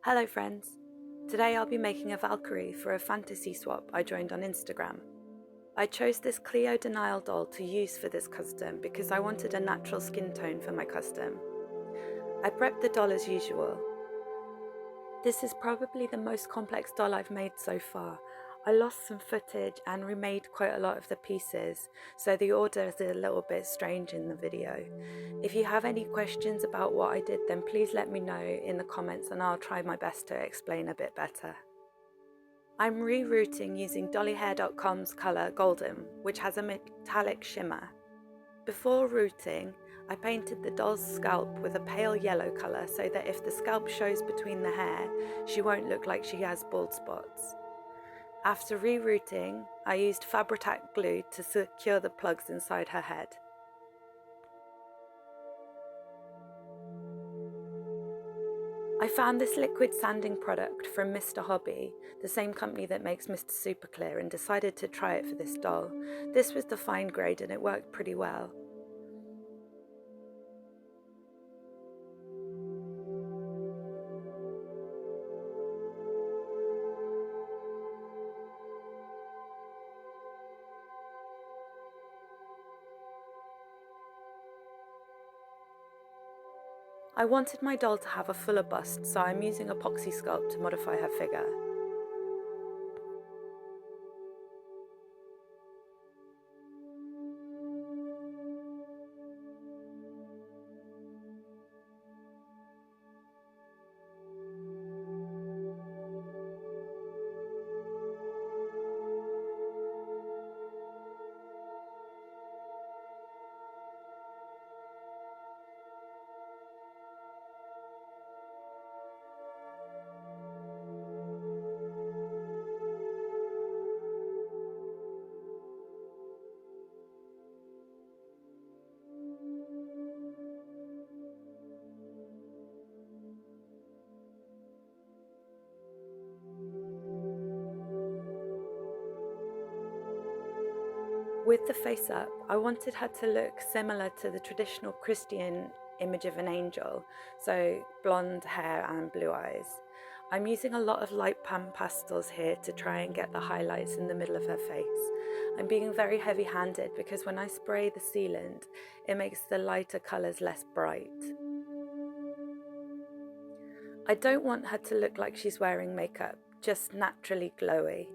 Hello friends! Today I'll be making a Valkyrie for a fantasy swap I joined on Instagram. I chose this Cleo Denial doll to use for this custom because I wanted a natural skin tone for my custom. I prepped the doll as usual. This is probably the most complex doll I've made so far. I lost some footage and remade quite a lot of the pieces, so the order is a little bit strange in the video. If you have any questions about what I did, then please let me know in the comments and I'll try my best to explain a bit better. I'm rerouting using dollyhair.com's colour Golden, which has a metallic shimmer. Before routing, I painted the doll's scalp with a pale yellow colour so that if the scalp shows between the hair, she won't look like she has bald spots. After rerouting, I used Fabri-Tac glue to secure the plugs inside her head. I found this liquid sanding product from Mr. Hobby, the same company that makes Mr. Super Clear, and decided to try it for this doll. This was the fine grade and it worked pretty well. I wanted my doll to have a fuller bust, so I'm using epoxy sculpt to modify her figure. With the face up, I wanted her to look similar to the traditional Christian image of an angel, so blonde hair and blue eyes. I'm using a lot of light pan pastels here to try and get the highlights in the middle of her face. I'm being very heavy-handed because when I spray the sealant, it makes the lighter colours less bright. I don't want her to look like she's wearing makeup, just naturally glowy.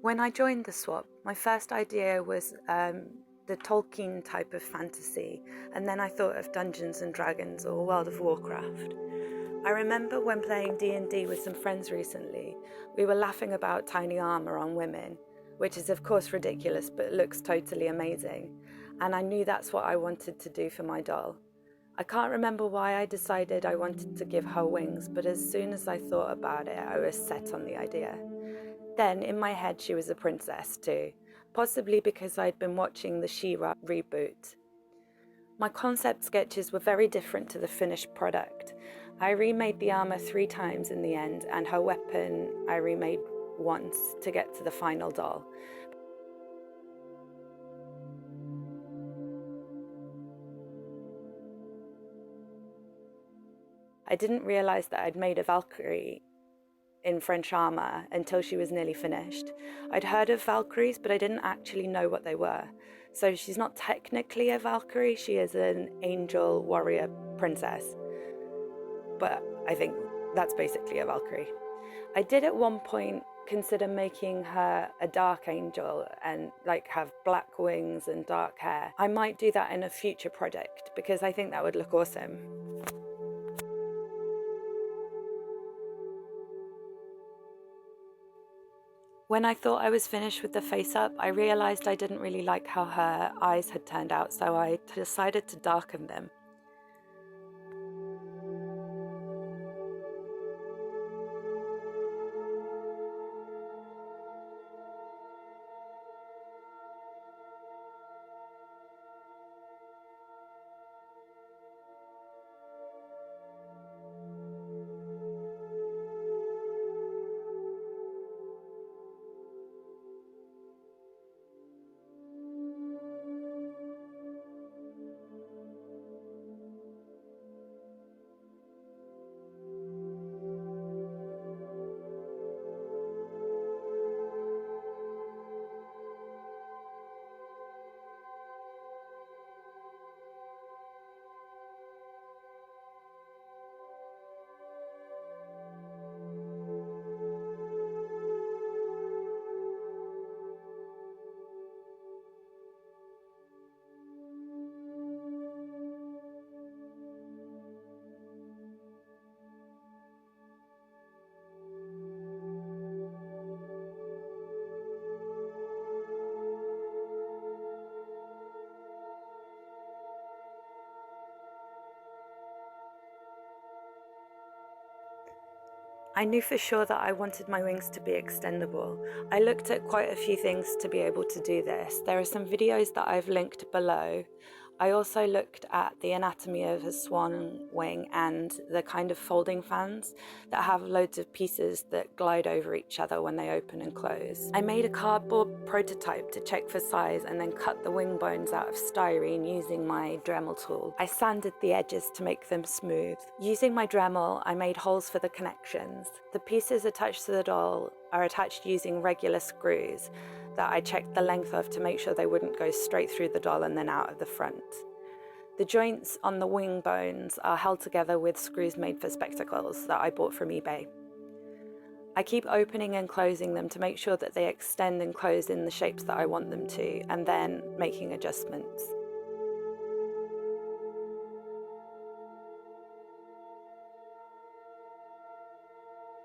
When I joined the swap, my first idea was the Tolkien type of fantasy, and then I thought of Dungeons and Dragons or World of Warcraft. I remember when playing D&D with some friends recently, we were laughing about tiny armor on women, which is of course ridiculous but looks totally amazing, and I knew that's what I wanted to do for my doll. I can't remember why I decided I wanted to give her wings, but as soon as I thought about it, I was set on the idea. Then, in my head, she was a princess too, possibly because I'd been watching the She-Ra reboot. My concept sketches were very different to the finished product. I remade the armor 3 times in the end, and her weapon I remade once to get to the final doll. I didn't realize that I'd made a Valkyrie in French armor until she was nearly finished. I'd heard of Valkyries, but I didn't actually know what they were. So she's not technically a Valkyrie, she is an angel warrior princess. But I think that's basically a Valkyrie. I did at one point consider making her a dark angel and have black wings and dark hair. I might do that in a future project because I think that would look awesome. When I thought I was finished with the face-up, I realized I didn't really like how her eyes had turned out, so I decided to darken them. I knew for sure that I wanted my wings to be extendable. I looked at quite a few things to be able to do this. There are some videos that I've linked below. I also looked at the anatomy of a swan wing and the kind of folding fans that have loads of pieces that glide over each other when they open and close. I made a cardboard prototype to check for size and then cut the wing bones out of styrene using my Dremel tool. I sanded the edges to make them smooth. Using my Dremel, I made holes for the connections. The pieces attached to the doll are attached using regular screws that I checked the length of to make sure they wouldn't go straight through the doll and then out of the front. The joints on the wing bones are held together with screws made for spectacles that I bought from eBay. I keep opening and closing them to make sure that they extend and close in the shapes that I want them to, and then making adjustments.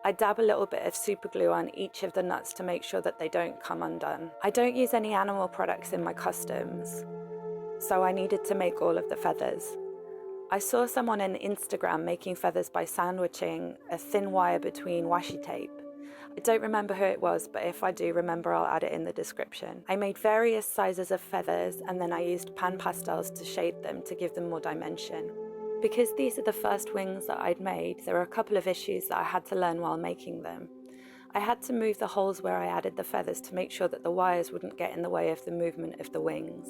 I dab a little bit of super glue on each of the nuts to make sure that they don't come undone. I don't use any animal products in my customs, so I needed to make all of the feathers. I saw someone on Instagram making feathers by sandwiching a thin wire between washi tape. I don't remember who it was, but if I do remember, I'll add it in the description. I made various sizes of feathers and then I used pan pastels to shade them to give them more dimension. Because these are the first wings that I'd made, there were a couple of issues that I had to learn while making them. I had to move the holes where I added the feathers to make sure that the wires wouldn't get in the way of the movement of the wings.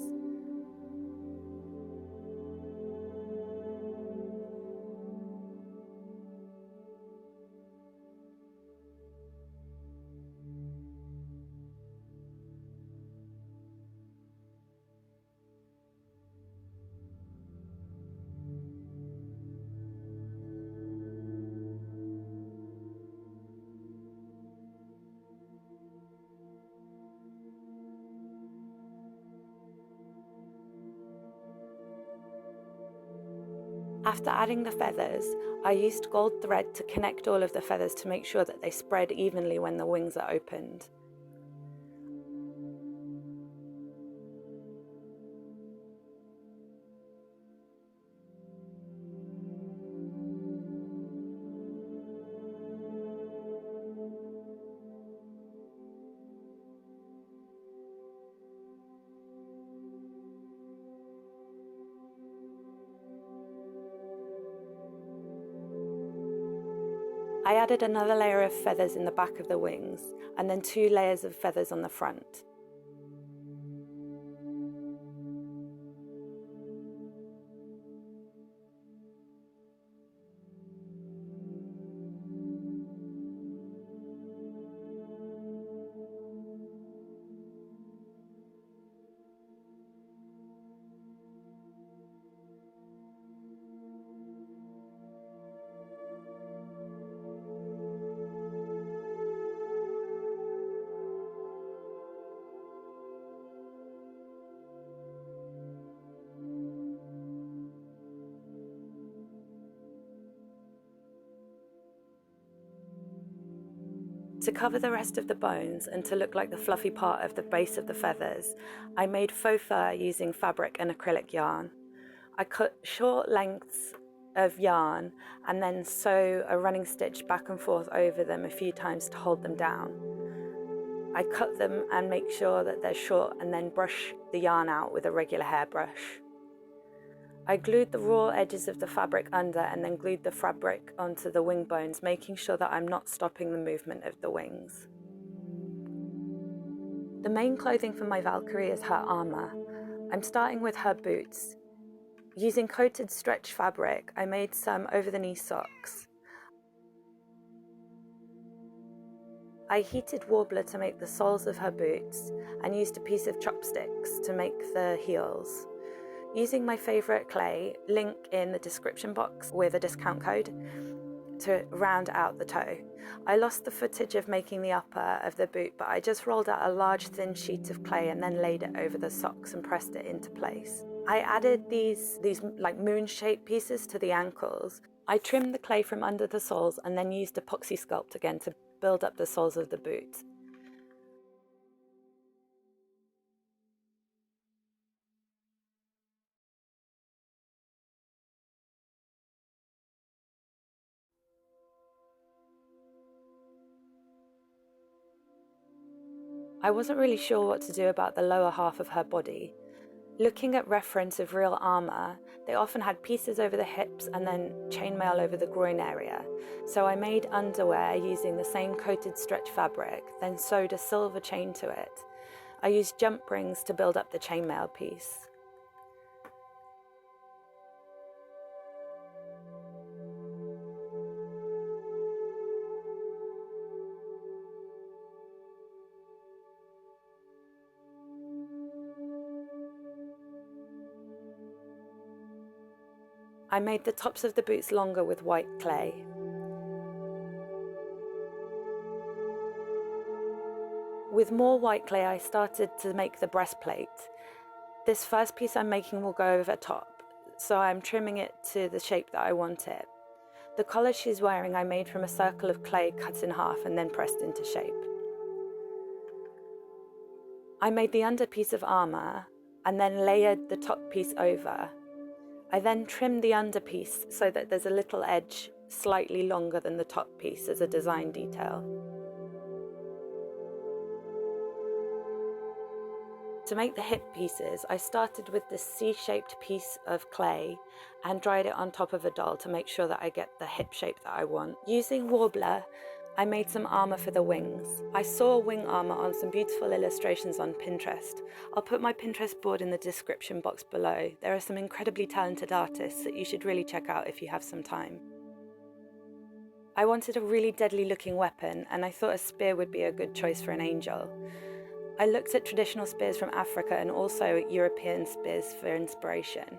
After adding the feathers, I used gold thread to connect all of the feathers to make sure that they spread evenly when the wings are opened. I added another layer of feathers in the back of the wings, and then 2 layers of feathers on the front. To cover the rest of the bones and to look like the fluffy part of the base of the feathers, I made faux fur using fabric and acrylic yarn. I cut short lengths of yarn and then sew a running stitch back and forth over them a few times to hold them down. I cut them and make sure that they're short and then brush the yarn out with a regular hairbrush. I glued the raw edges of the fabric under and then glued the fabric onto the wing bones, making sure that I'm not stopping the movement of the wings. The main clothing for my Valkyrie is her armor. I'm starting with her boots. Using coated stretch fabric, I made some over-the-knee socks. I heated warbler to make the soles of her boots and used a piece of chopsticks to make the heels. Using my favourite clay, link in the description box with a discount code, to round out the toe. I lost the footage of making the upper of the boot, but I just rolled out a large thin sheet of clay and then laid it over the socks and pressed it into place. I added these like moon-shaped pieces to the ankles. I trimmed the clay from under the soles and then used epoxy sculpt again to build up the soles of the boot. I wasn't really sure what to do about the lower half of her body. Looking at reference of real armour, they often had pieces over the hips and then chainmail over the groin area. So I made underwear using the same coated stretch fabric, then sewed a silver chain to it. I used jump rings to build up the chainmail piece. I made the tops of the boots longer with white clay. With more white clay, I started to make the breastplate. This first piece I'm making will go over top, so I'm trimming it to the shape that I want it. The collar she's wearing I made from a circle of clay cut in half and then pressed into shape. I made the underpiece of armour and then layered the top piece over. I then trimmed the underpiece so that there's a little edge slightly longer than the top piece as a design detail. To make the hip pieces, I started with this C-shaped piece of clay and dried it on top of a doll to make sure that I get the hip shape that I want. Using warbler, I made some armour for the wings. I saw wing armour on some beautiful illustrations on Pinterest. I'll put my Pinterest board in the description box below. There are some incredibly talented artists that you should really check out if you have some time. I wanted a really deadly looking weapon, and I thought a spear would be a good choice for an angel. I looked at traditional spears from Africa and also European spears for inspiration.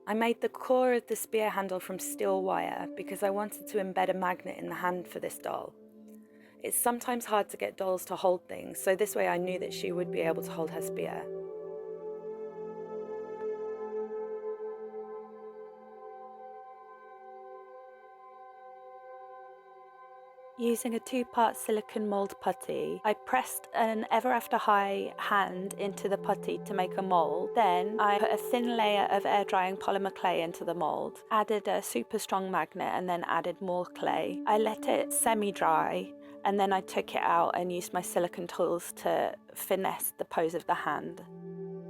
I made the core of the spear handle from steel wire because I wanted to embed a magnet in the hand for this doll. It's sometimes hard to get dolls to hold things, so this way I knew that she would be able to hold her spear. Using a 2-part silicone mould putty, I pressed an ever after high hand into the putty to make a mould. Then I put a thin layer of air drying polymer clay into the mould, added a super strong magnet and then added more clay. I let it semi-dry and then I took it out and used my silicone tools to finesse the pose of the hand.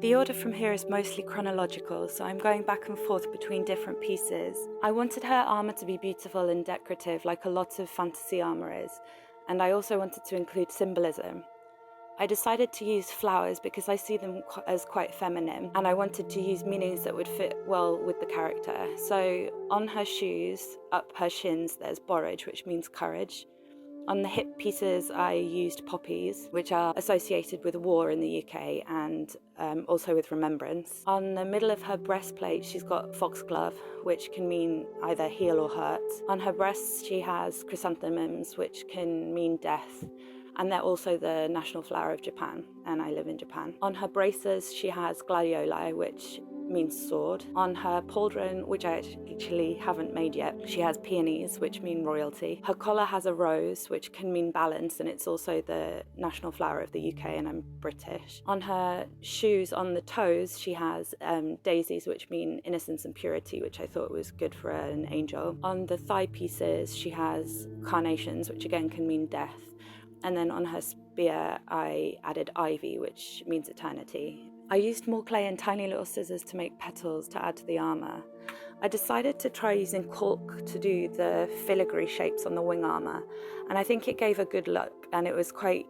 The order from here is mostly chronological, so I'm going back and forth between different pieces. I wanted her armour to be beautiful and decorative like a lot of fantasy armour is, and I also wanted to include symbolism. I decided to use flowers because I see them as quite feminine, and I wanted to use meanings that would fit well with the character. So on her shoes, up her shins, there's borage, which means courage. On the hip pieces, I used poppies, which are associated with war in the UK and also with remembrance. On the middle of her breastplate, she's got foxglove, which can mean either heal or hurt. On her breasts, she has chrysanthemums, which can mean death. And they're also the national flower of Japan, and I live in Japan. On her braces, she has gladioli, which means sword. On her pauldron, which I actually haven't made yet, she has peonies, which mean royalty. Her collar has a rose, which can mean balance, and it's also the national flower of the UK, and I'm British. On her shoes, on the toes, she has daisies, which mean innocence and purity, which I thought was good for an angel. On the thigh pieces, she has carnations, which again can mean death. And then on her spear, I added ivy, which means eternity. I used more clay and tiny little scissors to make petals to add to the armour. I decided to try using caulk to do the filigree shapes on the wing armour, and I think it gave a good look, and it was quite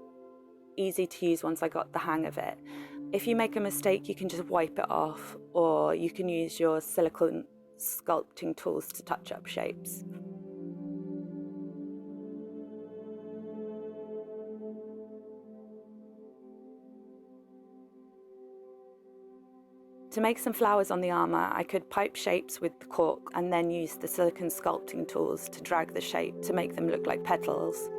easy to use once I got the hang of it. If you make a mistake, you can just wipe it off, or you can use your silicone sculpting tools to touch up shapes. To make some flowers on the armour, I could pipe shapes with the caulk and then use the silicone sculpting tools to drag the shape to make them look like petals.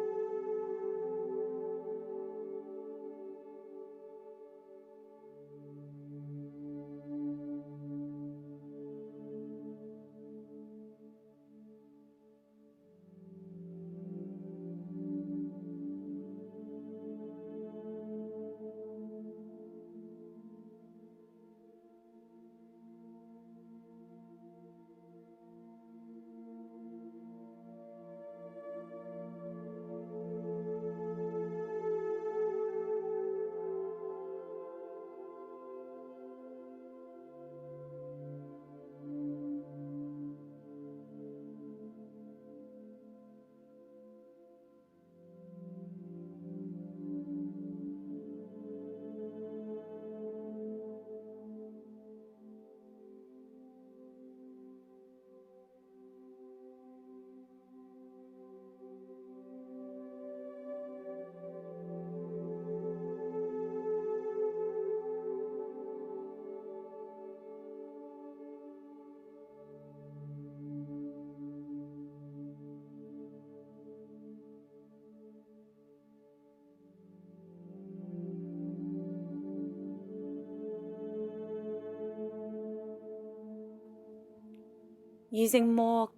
Using more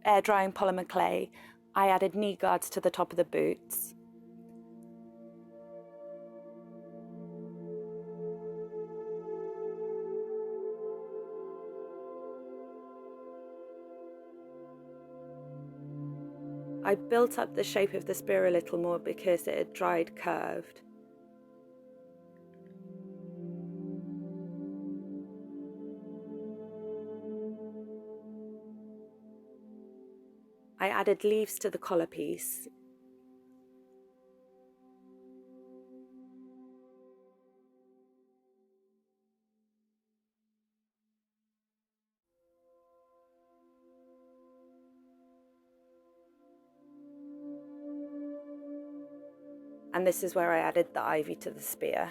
air drying polymer clay, I added knee guards to the top of the boots. I built up the shape of the spear a little more because it had dried curved. I added leaves to the collar piece. And this is where I added the ivy to the spear.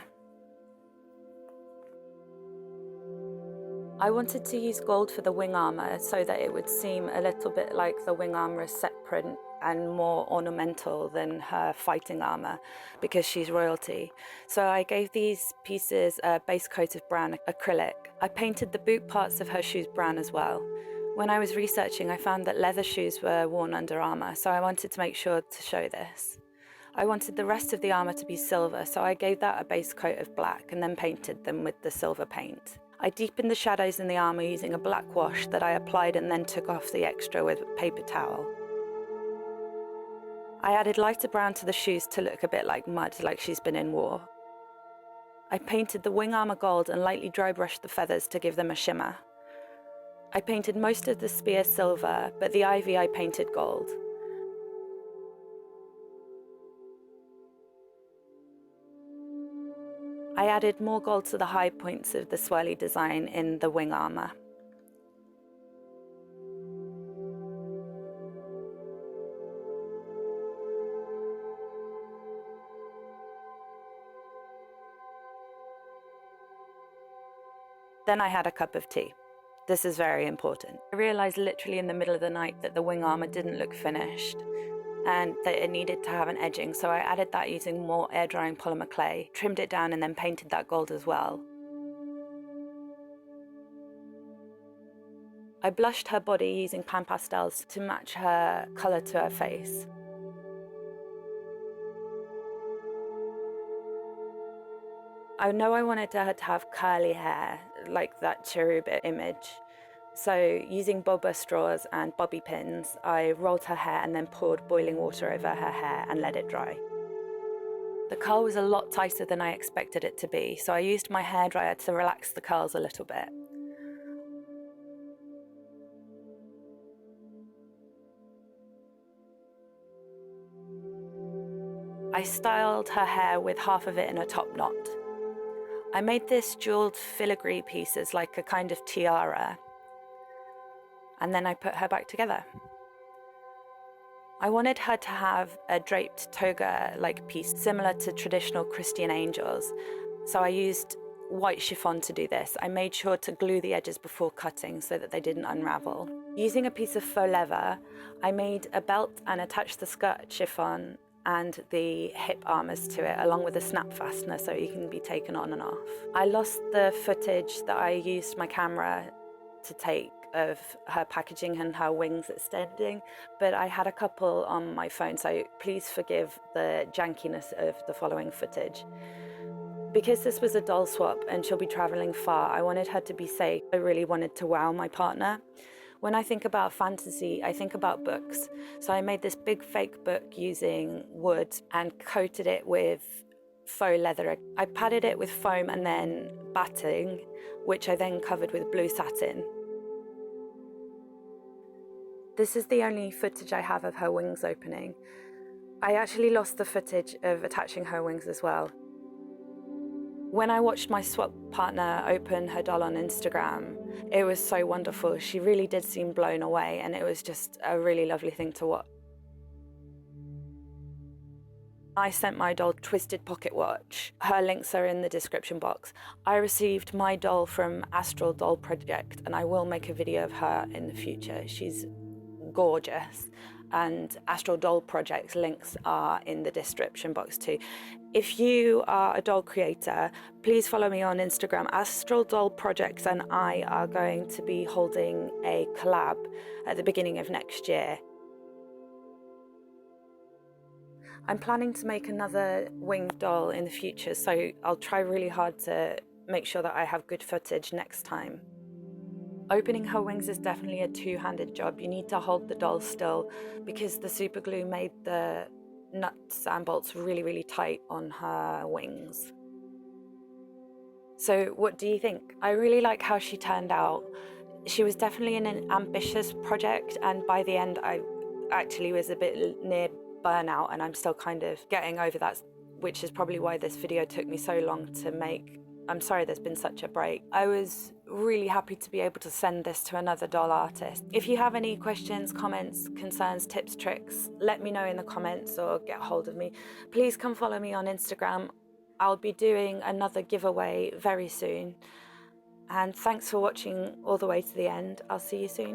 I wanted to use gold for the wing armour so that it would seem a little bit like the wing armour is separate and more ornamental than her fighting armour because she's royalty. So I gave these pieces a base coat of brown acrylic. I painted the boot parts of her shoes brown as well. When I was researching, I found that leather shoes were worn under armour, so I wanted to make sure to show this. I wanted the rest of the armour to be silver, so I gave that a base coat of black and then painted them with the silver paint. I deepened the shadows in the armour using a black wash that I applied and then took off the extra with a paper towel. I added lighter brown to the shoes to look a bit like mud, like she's been in war. I painted the wing armour gold and lightly dry brushed the feathers to give them a shimmer. I painted most of the spear silver, but the ivy I painted gold. I added more gold to the high points of the swirly design in the wing armour. Then I had a cup of tea. This is very important. I realised literally in the middle of the night that the wing armour didn't look finished and that it needed to have an edging, so I added that using more air drying polymer clay, trimmed it down and then painted that gold as well. I blushed her body using pan pastels to match her colour to her face. I know I wanted her to have curly hair, like that cherubic image. So using boba straws and bobby pins, I rolled her hair and then poured boiling water over her hair and let it dry. The curl was a lot tighter than I expected it to be, so I used my hairdryer to relax the curls a little bit. I styled her hair with half of it in a top knot. I made this jeweled filigree pieces like a kind of tiara, and then I put her back together. I wanted her to have a draped toga-like piece similar to traditional Christian angels, so I used white chiffon to do this. I made sure to glue the edges before cutting so that they didn't unravel. Using a piece of faux leather, I made a belt and attached the skirt chiffon and the hip armors to it, along with a snap fastener so you can be taken on and off. I lost the footage that I used my camera to take of her packaging and her wings extending, but I had a couple on my phone, so please forgive the jankiness of the following footage. Because this was a doll swap and she'll be traveling far, I wanted her to be safe. I really wanted to wow my partner. When I think about fantasy, I think about books. So I made this big fake book using wood and coated it with faux leather. I padded it with foam and then batting, which I then covered with blue satin. This is the only footage I have of her wings opening. I actually lost the footage of attaching her wings as well. When I watched my swap partner open her doll on Instagram, it was so wonderful. She really did seem blown away, and it was just a really lovely thing to watch. I sent my doll Twisted Pocket Watch. Her links are in the description box. I received my doll from Astral Doll Project, and I will make a video of her in the future. She's gorgeous, and Astral Doll Project's links are in the description box too. If you are a doll creator, please follow me on Instagram. Astral Doll Projects and I are going to be holding a collab at the beginning of next year. I'm planning to make another winged doll in the future, so I'll try really hard to make sure that I have good footage next time. Opening her wings is definitely a two-handed job. You need to hold the doll still because the super glue made the nuts and bolts really, really tight on her wings. So what do you think? I really like how she turned out. She was definitely an ambitious project, and by the end I actually was a bit near burnout, and I'm still kind of getting over that, which is probably why this video took me so long to make. I'm sorry there's been such a break. I was really happy to be able to send this to another doll artist. If you have any questions, comments, concerns, tips, tricks, let me know in the comments or get hold of me. Please come follow me on Instagram. I'll be doing another giveaway very soon. And thanks for watching all the way to the end. I'll see you soon.